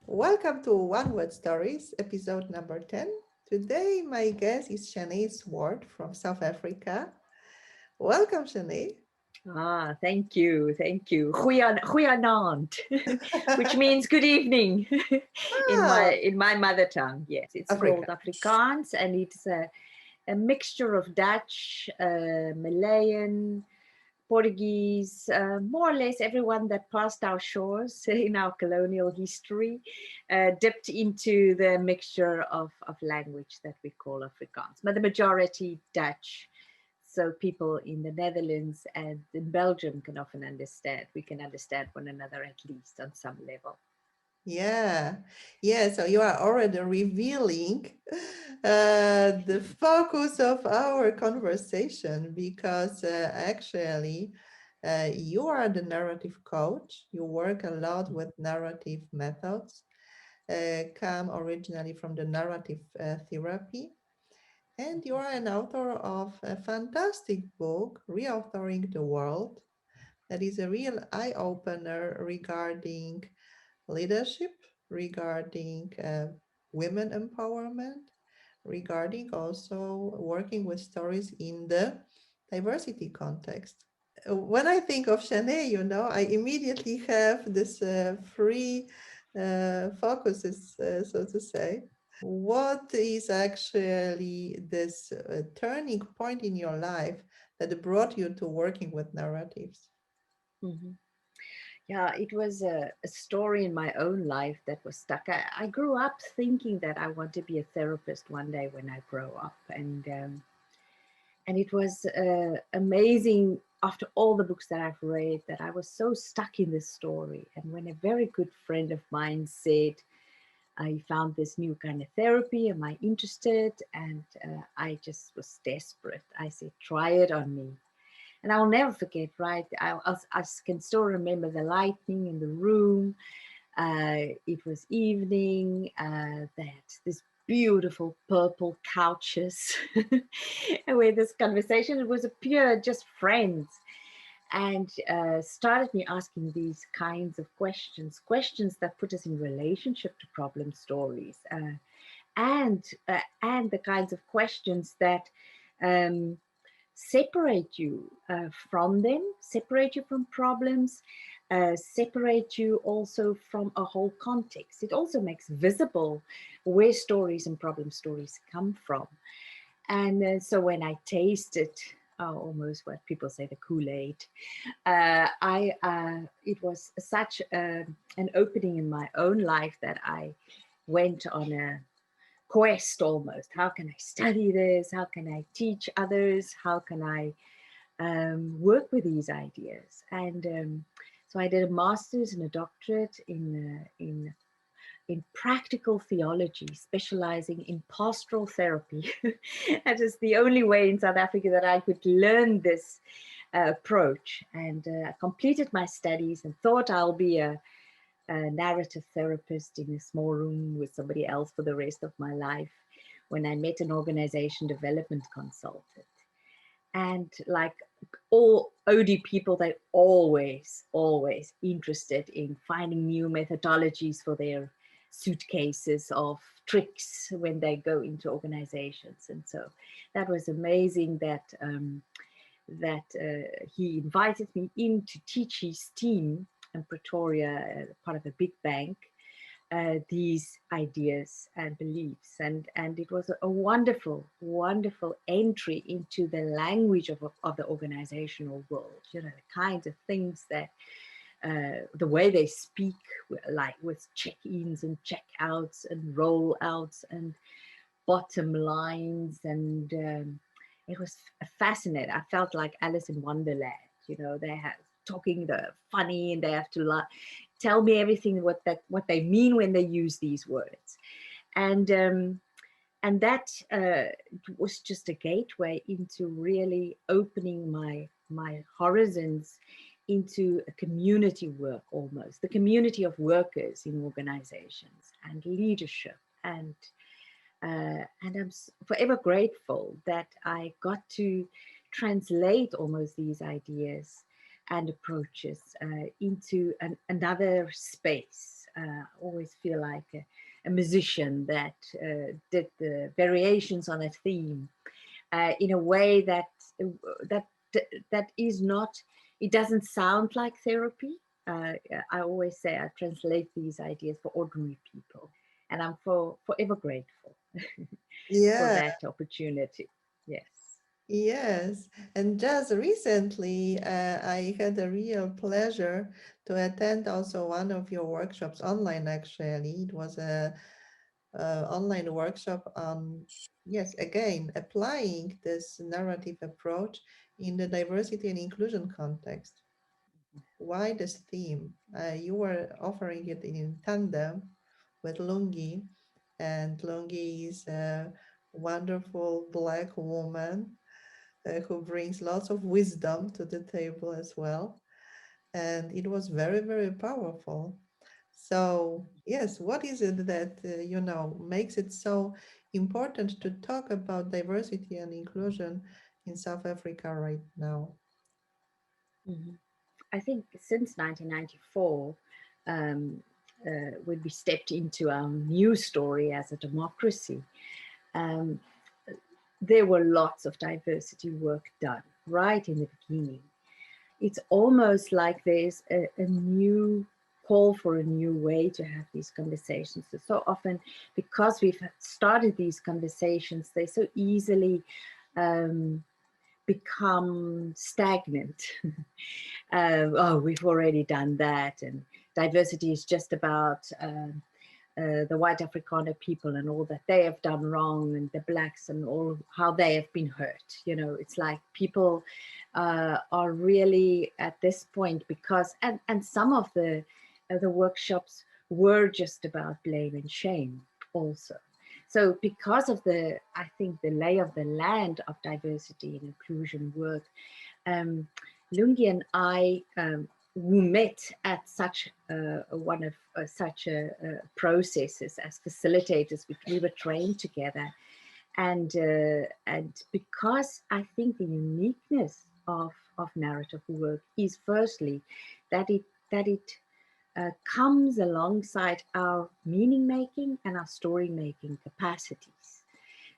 Welcome to One Word Stories, episode number 10. Today, my guest is Chené Swart from South Africa. Welcome, Chené. Thank you, thank you. Goeienaand, which means good evening in my Ah, in my mother tongue. Yes, it's called Africa. Afrikaans, and it's a mixture of Dutch, Malayan, Portuguese, more or less everyone that passed our shores in our colonial history dipped into the mixture of language that we call Afrikaans, but the majority Dutch. So people in the Netherlands and in Belgium can often understand. We can understand one another at least on some level. Yeah, yeah. So you are already revealing the focus of our conversation because actually you are the narrative coach. You work a lot with narrative methods, come originally from the narrative therapy. And you are an author of a fantastic book, Reauthoring the World, that is a real eye opener regarding leadership, regarding women empowerment, regarding also working with stories in the diversity context. When I think of Chené, I immediately have this three focuses, so to say. What is actually this turning point in your life that brought you to working with narratives? Mhm. Yeah, it was a story in my own life that was stuck. I grew up thinking that I want to be a therapist one day when I grow up, and it was amazing after all the books that I've read that I was so stuck in this story. And when a very good friend of mine said, I found this new kind of therapy. Am I interested? And I just was desperate. I said, try it on me. And I'll never forget, right? I can still remember the lightning in the room. It was evening, that this beautiful purple couches and where this conversation, it was a pure just friends, and started me asking these kinds of questions that put us in relationship to problem stories, and the kinds of questions that um, separate you from them, separate you from problems, separate you also from a whole context. It also makes visible where stories and problem stories come from. And so when I tasted almost what people say the Kool-Aid, it was such an opening in my own life that I went on a quest almost. How can I study this? How can I teach others? How can I work with these ideas? And so I did a master's and a doctorate in practical theology, specializing in pastoral therapy. That is the only way in South Africa that I could learn this approach. And I completed my studies and thought I'll be a narrative therapist in a small room with somebody else for the rest of my life when I met an organization development consultant. And like all OD people, they always interested in finding new methodologies for their suitcases of tricks when they go into organizations. And so that was amazing that he invited me in to teach his team in Pretoria, part of a big bank, these ideas and beliefs. And it was a wonderful entry into the language of the organizational world, the kinds of things that the way they speak, like with check-ins and check-outs and roll-outs and bottom lines. And it was fascinating. I felt like Alice in Wonderland. They have talking the funny, and they have to tell me everything what they mean when they use these words, and that was just a gateway into really opening my horizons into a community work, almost the community of workers in organizations and leadership. And I'm forever grateful that I got to translate almost these ideas and approaches into another space, always feel like a musician that did the variations on a theme in a way that that that is not. It doesn't sound like therapy. I always say I translate these ideas for ordinary people, and I'm forever grateful for Yeah. that opportunity. Yes. Yes, and just recently, I had a real pleasure to attend also one of your workshops online. Actually, it was a online workshop on, yes, again, applying this narrative approach in the diversity and inclusion context. Why this theme? You were offering it in tandem with Lungi, and Lungi is a wonderful Black woman who brings lots of wisdom to the table as well. And it was very, very powerful. So, yes, what is it that, makes it so important to talk about diversity and inclusion in South Africa right now? Mhm. I think since 1994, when we stepped into our new story as a democracy, um, there were lots of diversity work done right in the beginning. It's almost like there's a new call for a new way to have these conversations. So often, because we've started these conversations, they so easily um, become stagnant. Oh, we've already done that, and diversity is just about the white Afrikaner people and all that they have done wrong, and the blacks and all how they have been hurt. You know, it's like people are really at this point because, and some of the workshops were just about blame and shame also. So because of the, I think the lay of the land of diversity and inclusion work, um, Lungi and I we met at such one of such processes as facilitators. We were trained together, and because I think the uniqueness of narrative work is firstly that it comes alongside our meaning making and our story making capacities.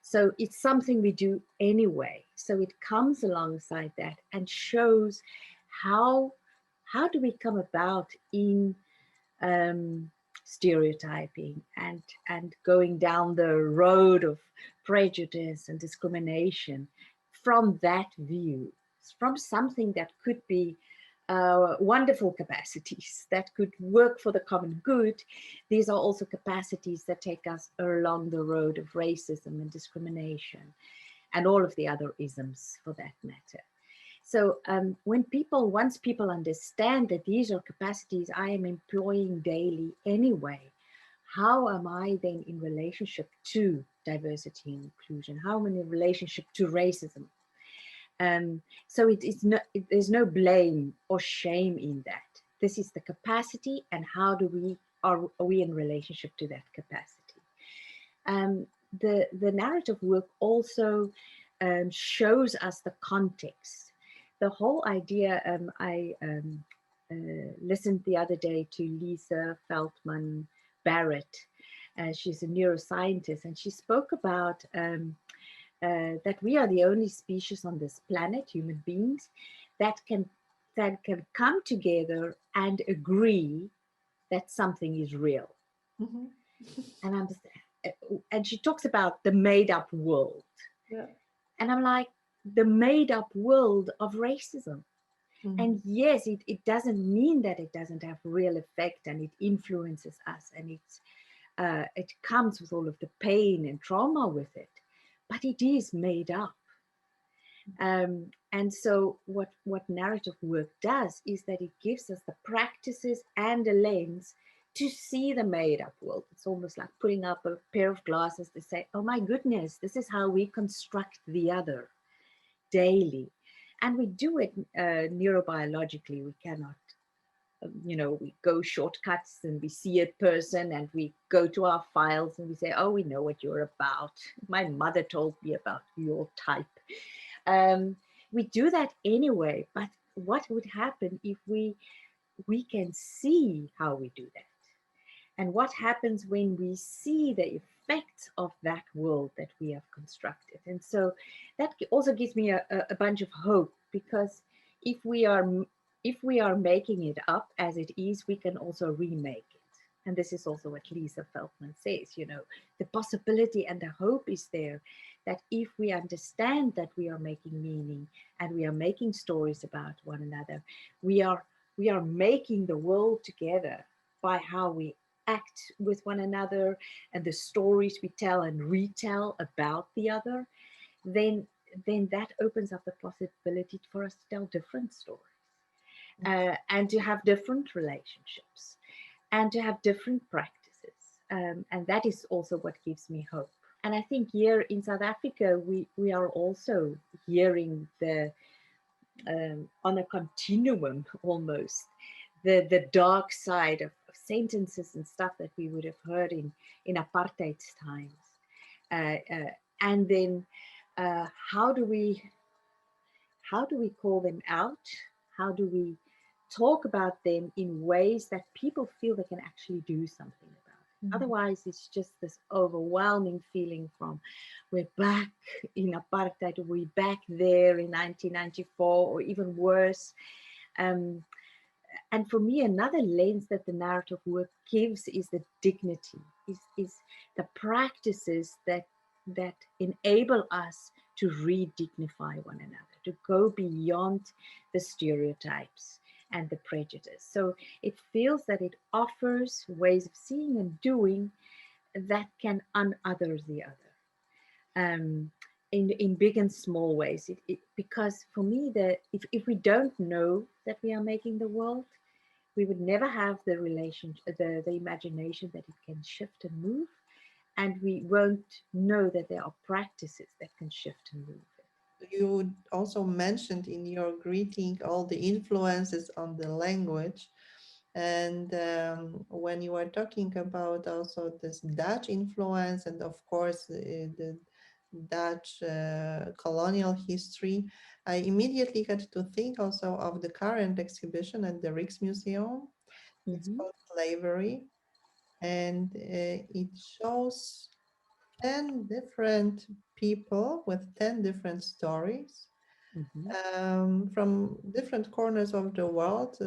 So it's something we do anyway. So it comes alongside that and shows how how do we come about in um, stereotyping and going down the road of prejudice and discrimination from that view, from something that could be wonderful capacities that could work for the common good. These are also capacities that take us along the road of racism and discrimination and all of the other isms for that matter. So once people understand that these are capacities I am employing daily anyway, how am I then in relationship to diversity and inclusion? How am I in relationship to racism? So there's no blame or shame in that. This is the capacity, and how do are we in relationship to that capacity? Um, the narrative work also shows us the context. The whole idea. I listened the other day to Lisa Feldman Barrett. She's a neuroscientist, and she spoke about that we are the only species on this planet, human beings, that can come together and agree that something is real. Mhm. And and she talks about the made up world. Yeah. And I'm like, the made up world of racism. Mhm. And yes, it doesn't mean that it doesn't have real effect and it influences us and it comes with all of the pain and trauma with it, but it is made up. And so what narrative work does is that it gives us the practices and a lens to see the made up world. It's almost like putting up a pair of glasses to say, oh my goodness, this is how we construct the other daily. And we do it neurobiologically. We cannot, we go shortcuts and we see a person and we go to our files and we say, oh, we know what you're about. My mother told me about your type. Um, we do that anyway, but what would happen if we can see how we do that? and what happens when we see the effects of that world that we have constructed. And so that also gives me a bunch of hope, because if we are if we are making it up as it is, we can also remake it. And this is also what Lisa Feldman says, you know, the possibility and the hope is there, that if we understand that we are making meaning and we are making stories about one another, we are we are making the world together by how we act with one another and the stories we tell and retell about the other, then that opens up the possibility for us to tell different stories, and to have different relationships and to have different practices. And that is also what gives me hope. And I think here in South Africa, we are also hearing the on a continuum almost, the dark side of sentences and stuff that we would have heard in apartheid times, and then how do we call them out? How do we talk about them in ways that people feel they can actually do something about it? Mhm. Otherwise, it's just this overwhelming feeling from we're back in apartheid, or we're back there in 1994, or even worse. Um, and for me, another lens that the narrative work gives is the dignity, is the practices that enable us to re-dignify one another, to go beyond the stereotypes and the prejudice. So it feels that it offers ways of seeing and doing that can unother the other, in big and small ways. Because for me, if we don't know that we are making the world, we would never have the the imagination that it can shift and move, and we won't know that there are practices that can shift and move it. You also mentioned in your greeting all the influences on the language. And when you were talking about also this Dutch influence, and of course the Dutch colonial history, I immediately had to think also of the current exhibition at the Rijksmuseum. It's Mm-hmm, called Slavery, and it shows 10 different people with 10 different stories mm-hmm, from different corners of the world,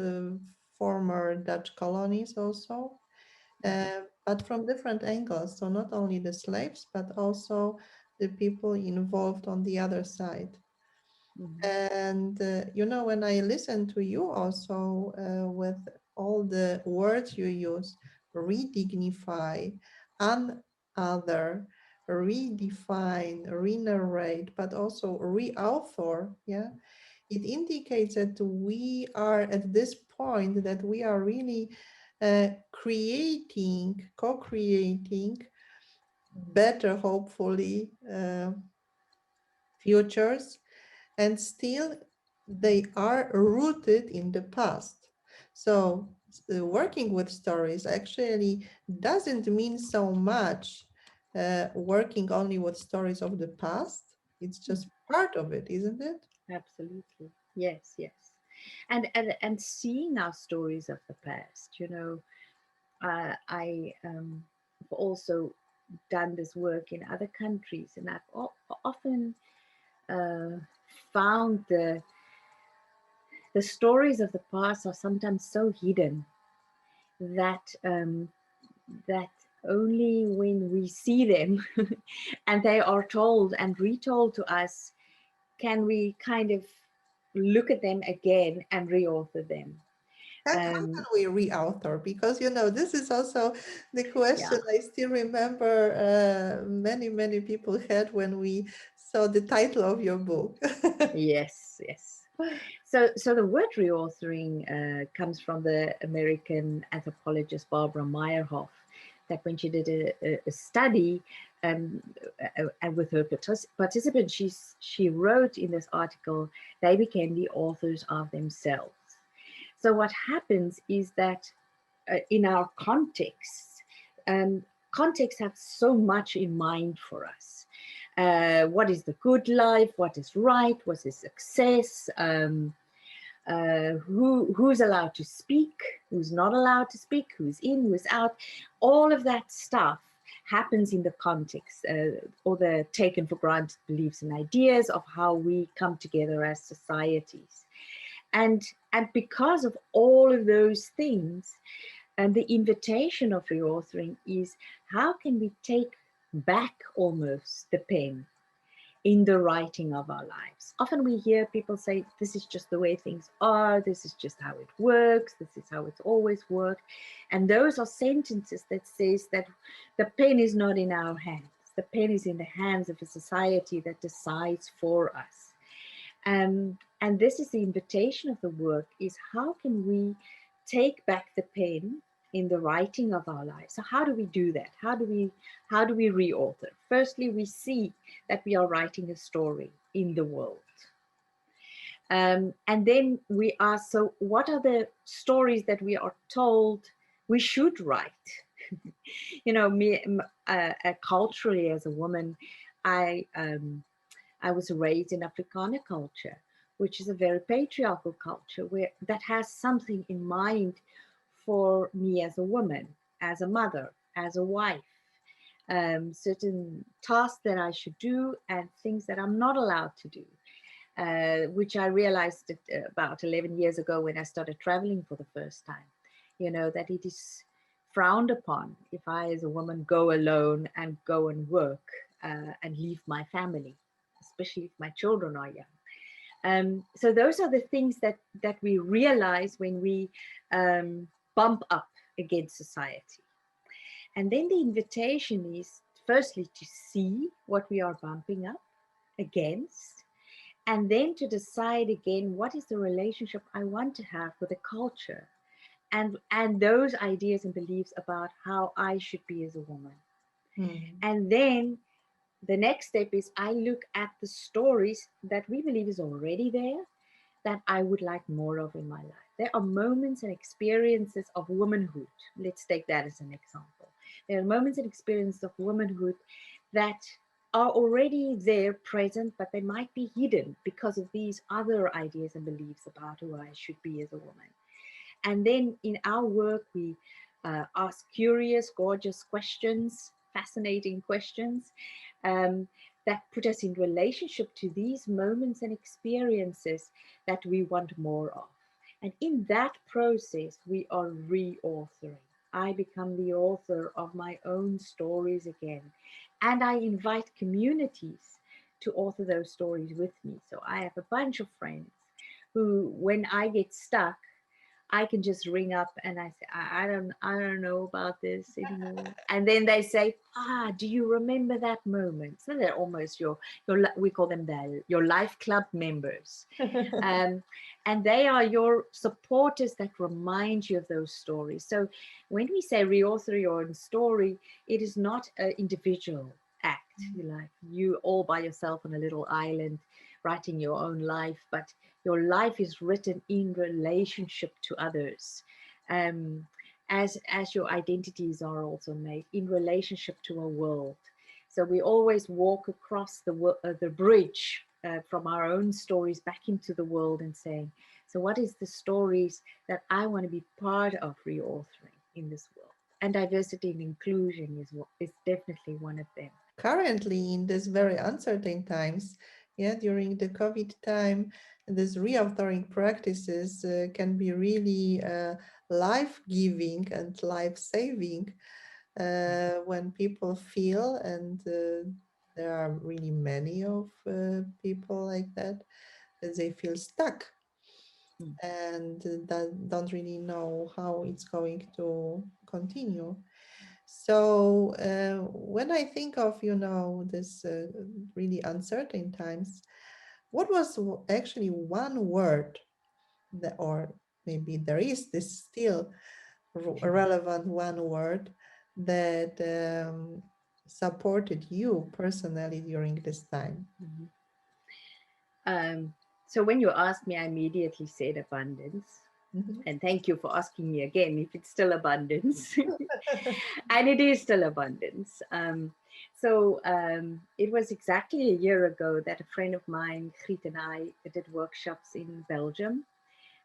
former Dutch colonies also, but from different angles. So not only the slaves, but also the people involved on the other side. mm-hmm, And when I listen to you also with all the words you use, redignify, unother, redefine, re-narrate, but also re-author, yeah, it indicates that we are at this point that we are really creating, co-creating better, hopefully, futures, and still they are rooted in the past. So working with stories actually doesn't mean so much working only with stories of the past. It's just part of it, isn't it? absolutely. Yes, yes. And seeing our stories of the past, you know, I have also done this work in other countries, and I've often uh, found the stories of the past are sometimes so hidden that that only when we see them and they are told and retold to us can we kind of look at them again and reauthor them. How can Um, we re-author? Because this is also the yeah. question I still remember many, many people had when we saw the title of your book. Yes, yes. So the word reauthoring comes from the American anthropologist Barbara Meyerhoff, that when she did a study, um, and with her participants, she wrote in this article, they became the authors of themselves. So what happens is that in our context, um, context have so much in mind for us. What is the good life? What is right? What is success? who's allowed to speak, who's not allowed to speak, who's in, who's out. All of that stuff happens in the context, or the taken for granted beliefs and ideas of how we come together as societies. And because of all of those things, and the invitation of reauthoring is, how can we take back almost the pen in the writing of our lives? Often we hear people say, this is just the way things are, this is just how it works, this is how it's always worked. And those are sentences that says that the pen is not in our hands. The pen is in the hands of a society that decides for us. And this is the invitation of the work, is how can we take back the pen in the writing of our lives? So how do we do that? How do we reauthor? Firstly, we see that we are writing a story in the world. And then we ask, so what are the stories that we are told we should write? You know, culturally as a woman, I was raised in Afrikaner culture, which is a very patriarchal culture, where that has something in mind for me as a woman, as a mother, as a wife, certain tasks that I should do and things that I'm not allowed to do, which I realized that, about 11 years ago when I started traveling for the first time, you know, that it is frowned upon if I, as a woman, go alone and go and work and leave my family, especially if my children are young. So those are the things that we realize when we bump up against society. And then the invitation is firstly to see what we are bumping up against, and then to decide again, what is the relationship I want to have with the culture and those ideas and beliefs about how I should be as a woman. And then the next step is, I look at the stories that we believe is already there, that I would like more of in my life. There are moments and experiences of womanhood. Let's take that as an example. There are moments and experiences of womanhood that are already there, present, but they might be hidden because of these other ideas and beliefs about who I should be as a woman. And then in our work, we ask curious, gorgeous questions, fascinating questions, that put us in relationship to these moments and experiences that we want more of. And in that process, we are reauthoring. I become the author of my own stories again. And I invite communities to author those stories with me. So I have a bunch of friends who, when I get stuck, I can just ring up and I say, I don't know about this anymore. And then they say, do you remember that moment? So they're almost we call them your life club members. And they are your supporters that remind you of those stories. So when we say reauthor your own story, it is not an individual act. Like you all by yourself on a little island writing your own life, but your life is written in relationship to others, as your identities are also made in relationship to a world. So we always walk across the bridge from our own stories back into the world and saying, so what is the stories that I want to be part of reauthoring in this world? And diversity and inclusion is definitely one of them. Currently, in these very uncertain times, yeah, during the COVID time, these reauthoring practices can be really life-giving and life-saving when people feel, and there are really many of people like that, they feel stuck Mm. and that don't really know how it's going to continue. So when I think of, this really uncertain times, what was actually one word that, or maybe there is this still relevant one word that supported you personally during this time? Mhm. So when you asked me, I immediately said abundance. Mhm. And thank you for asking me again if it's still abundance. And it is still abundance. It was exactly a year ago that a friend of mine, Griet, and I did workshops in Belgium.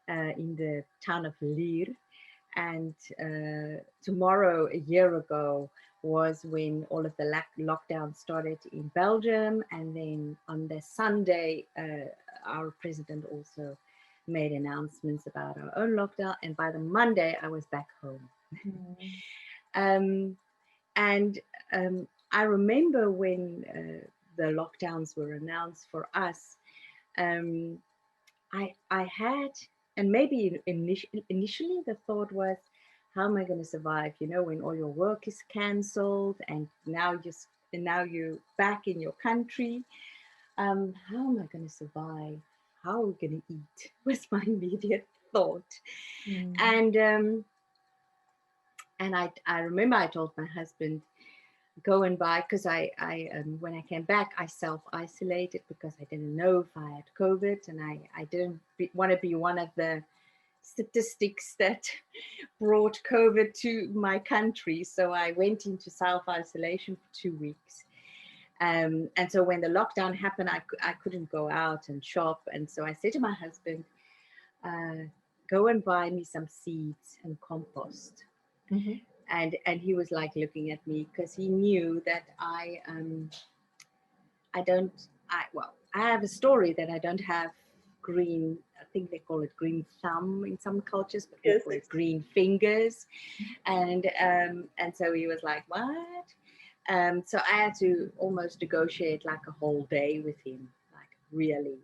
in the town of Lier. And tomorrow, a year ago, was when all of the lockdown started in Belgium. And then on the Sunday, our president also made announcements about our own lockdown. And by the Monday, I was back home. Mm. Um, and I remember when the lockdowns were announced for us, um, I had, and maybe initially the thought was, how am I going to survive? You know, when all your work is cancelled, and now you're back in your country. How am I going to survive? How are we going to eat? Was my immediate thought. Mm. And I remember I told my husband, go and buy, because I when I came back, I self-isolated because I didn't know if I had COVID, and I didn't want to be one of the statistics that brought COVID to my country. So I went into self-isolation for 2 weeks. And so when the lockdown happened, I couldn't go out and shop. And so I said to my husband, uh, go and buy me some seeds and compost. Mhm. And he was like looking at me because he knew that I don't I well I have a story that I don't have green. I think they call it green thumb in some cultures, but we Yes, call it exactly. green fingers. And so he was like, what? So I had to almost negotiate like a whole day with him, like, really,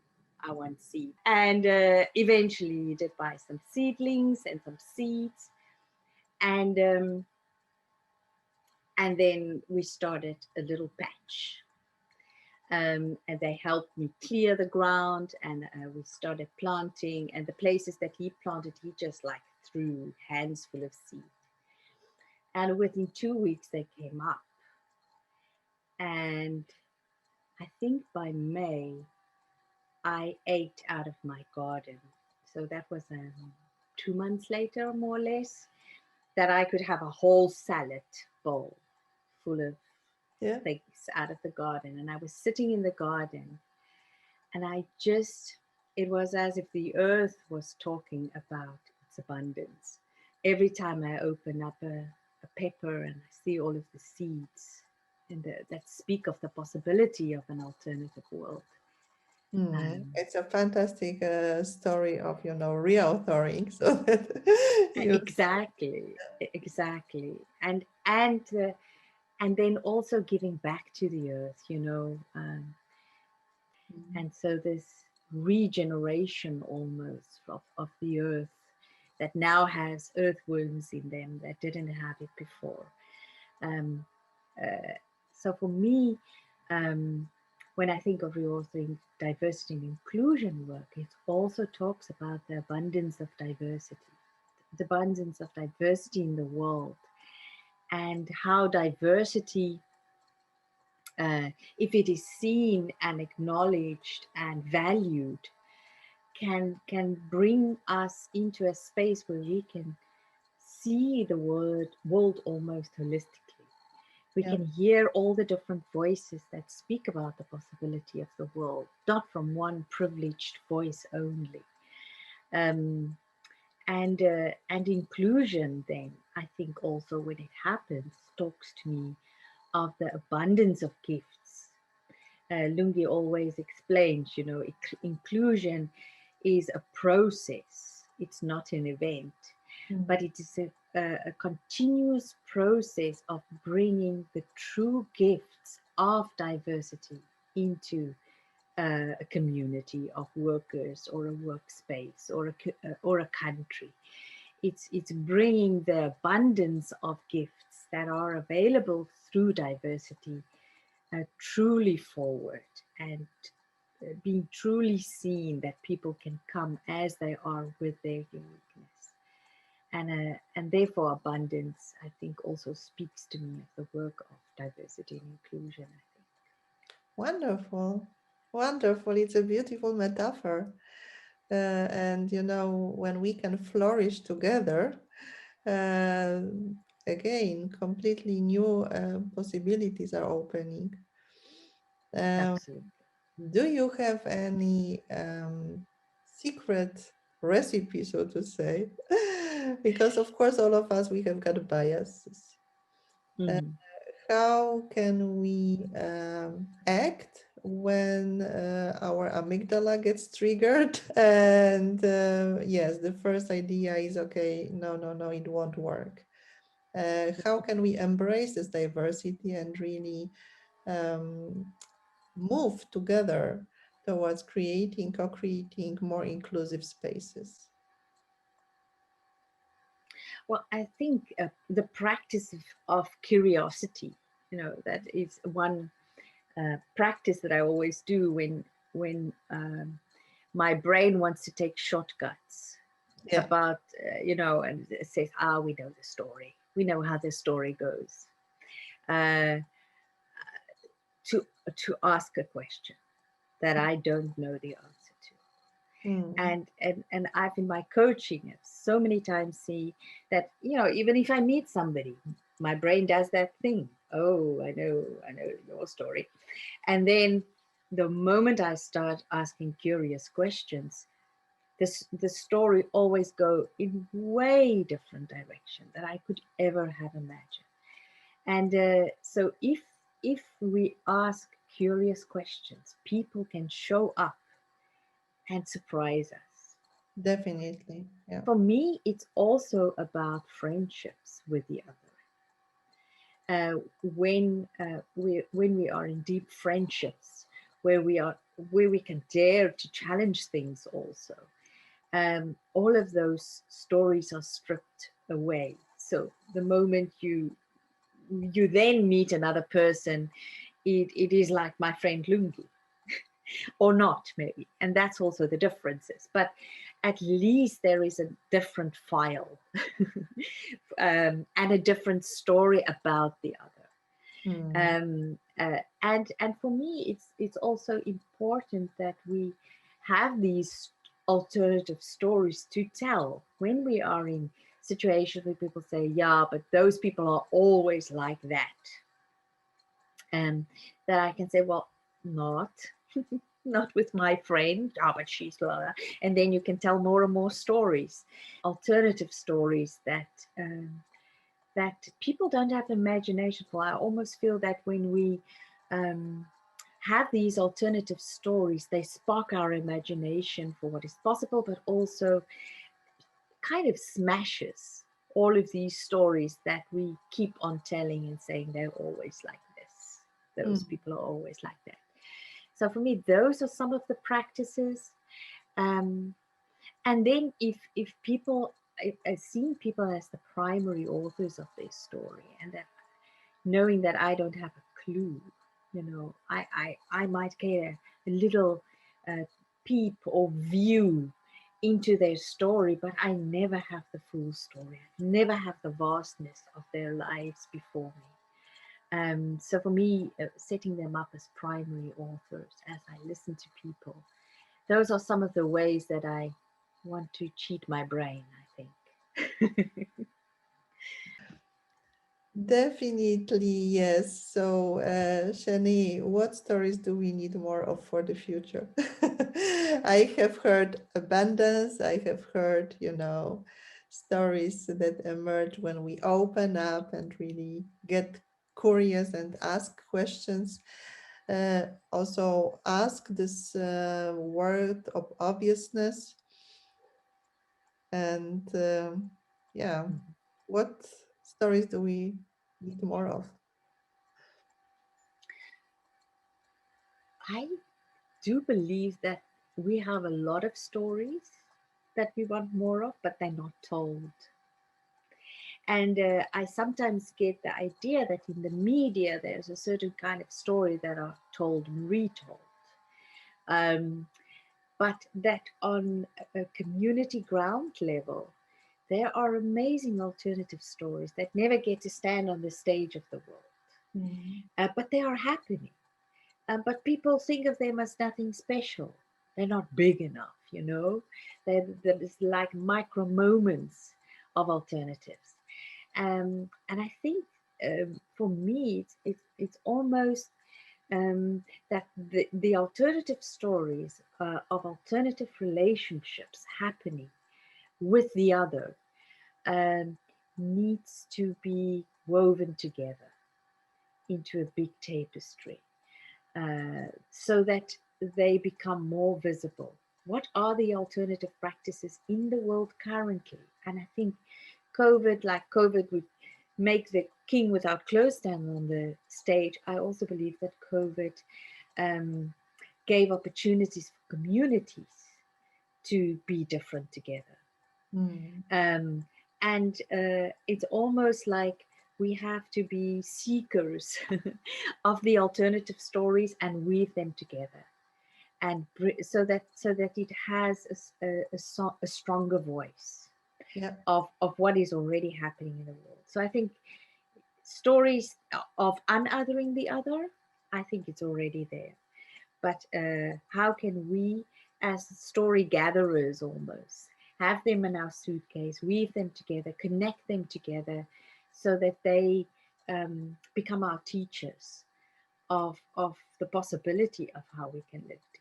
I want seeds. And eventually he did buy some seedlings and some seeds. And um, and then we started a little patch. And they helped me clear the ground, and we started planting. And the places that he planted, he just like threw hands full of seed. And within 2 weeks, they came up. And I think by May, I ate out of my garden. So that was 2 months later, more or less, that I could have a whole salad bowl full of Yeah. things out of the garden. And I was sitting in the garden, and it was as if the earth was talking about its abundance. Every time I open up a pepper and I see all of the seeds and that speak of the possibility of an alternative world. Mm. Um, It's a fantastic story of, reauthoring. So that you. exactly, and then also giving back to the earth, Mm. and so this regeneration almost of the earth that now has earthworms in them that didn't have it before. Um, uh, so for me, um, when I think of reauthoring diversity and inclusion work, it also talks about the abundance of diversity, the abundance of diversity in the world, and how diversity, if it is seen and acknowledged and valued, can bring us into a space where we can see the world almost holistically. We Yeah. can hear all the different voices that speak about the possibility of the world, not from one privileged voice only. Um, and inclusion, then, I think also when it happens, talks to me of the abundance of gifts. Lungi always explains, inclusion is a process, it's not an event, Mm. but it is a continuous process of bringing the true gifts of diversity into a community of workers or a workspace or a country. It's bringing the abundance of gifts that are available through diversity truly forward, and being truly seen, that people can come as they are with their uniqueness. And therefore abundance, I think, also speaks to me of the work of diversity and inclusion, I think. Wonderful. Wonderful. It's a beautiful metaphor. And, when we can flourish together, uh, again, completely new possibilities are opening. Um, Absolutely. do you have any secret recipe, so to say, because of course all of us, we have got biases. Uh, Mhm. how can we act when our amygdala gets triggered? And yes, the first idea is, okay, no, no, no, it won't work. How can we embrace this diversity and really um, move together towards creating, co-creating more inclusive spaces? Well, I think the practice of curiosity, that is one practice that I always do when my brain wants to take shortcuts Yeah, about, and it says, we know the story. We know how the story goes. Uh, to ask a question that I don't know the answer to. mm, And I've in my coaching I've so many times see that, even if I meet somebody, my brain does that thing. Oh, I know your story. And then the moment I start asking curious questions, the story always go in way different direction than I could ever have imagined. And so if we ask curious questions, people can show up and surprise us. definitely. Yeah. For me, it's also about friendships with the other. When we are in deep friendships, where we can dare to challenge things, also, all of those stories are stripped away. So the moment you then meet another person, it is like my friend Lungi, or not, maybe. And that's also the differences. But at least there is a different file and a different story about the other. Mm, And for me, it's also important that we have these alternative stories to tell when we are in situations where people say, "Yeah, but those people are always like that," and that I can say, "Well, not." Not with my friend. Oh, but she's blah, blah. And then you can tell more and more stories, alternative stories that people don't have imagination for. I almost feel that when we um, have these alternative stories, they spark our imagination for what is possible, but also kind of smashes all of these stories that we keep on telling and saying they're always like this. Those mm. people are always like that. So for me, those are some of the practices. Um, and then if people, I've seen people as the primary authors of their story, and that knowing that I don't have a clue, I might get a little uh, peep or view into their story, but I never have the full story. I never have the vastness of their lives before me. So for me, setting them up as primary authors as I listen to people, those are some of the ways that I want to cheat my brain, I think. Definitely, yes. So, Shani, what stories do we need more of for the future? I have heard abundance. I have heard, stories that emerge when we open up and really get curious and ask questions. Also, ask this word of obviousness. And yeah, what stories do we need more of? I do believe that we have a lot of stories that we want more of, but they're not told. And I sometimes get the idea that in the media there's a certain kind of story that are told and retold. Um, but that on a community ground level, there are amazing alternative stories that never get to stand on the stage of the world, Mm, but they are happening. But people think of them as nothing special. They're not big enough, There's like micro moments of alternatives. And I think for me, it's almost that the alternative stories of alternative relationships happening with the other um, needs to be woven together into a big tapestry, so that they become more visible. What are the alternative practices in the world currently? And I think COVID would make the king without clothes stand on the stage. I also believe that COVID um, gave opportunities for communities to be different together. Mm. Um, and it's almost like we have to be seekers of the alternative stories and weave them together, and so that it has a stronger voice Yeah. of what is already happening in the world. So I think stories of unothering the other, I think it's already there. But how can we, as story gatherers almost, have them in our suitcase, weave them together, connect them together, so that they become our teachers of the possibility of how we can live together.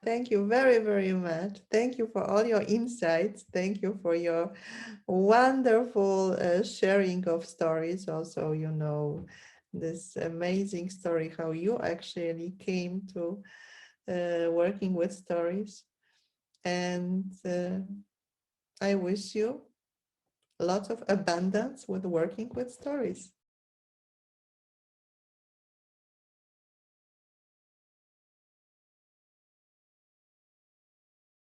Thank you very, very much. Thank you for all your insights. Thank you for your wonderful sharing of stories. Also, this amazing story, how you actually came to working with stories. And I wish you lots of abundance with working with stories.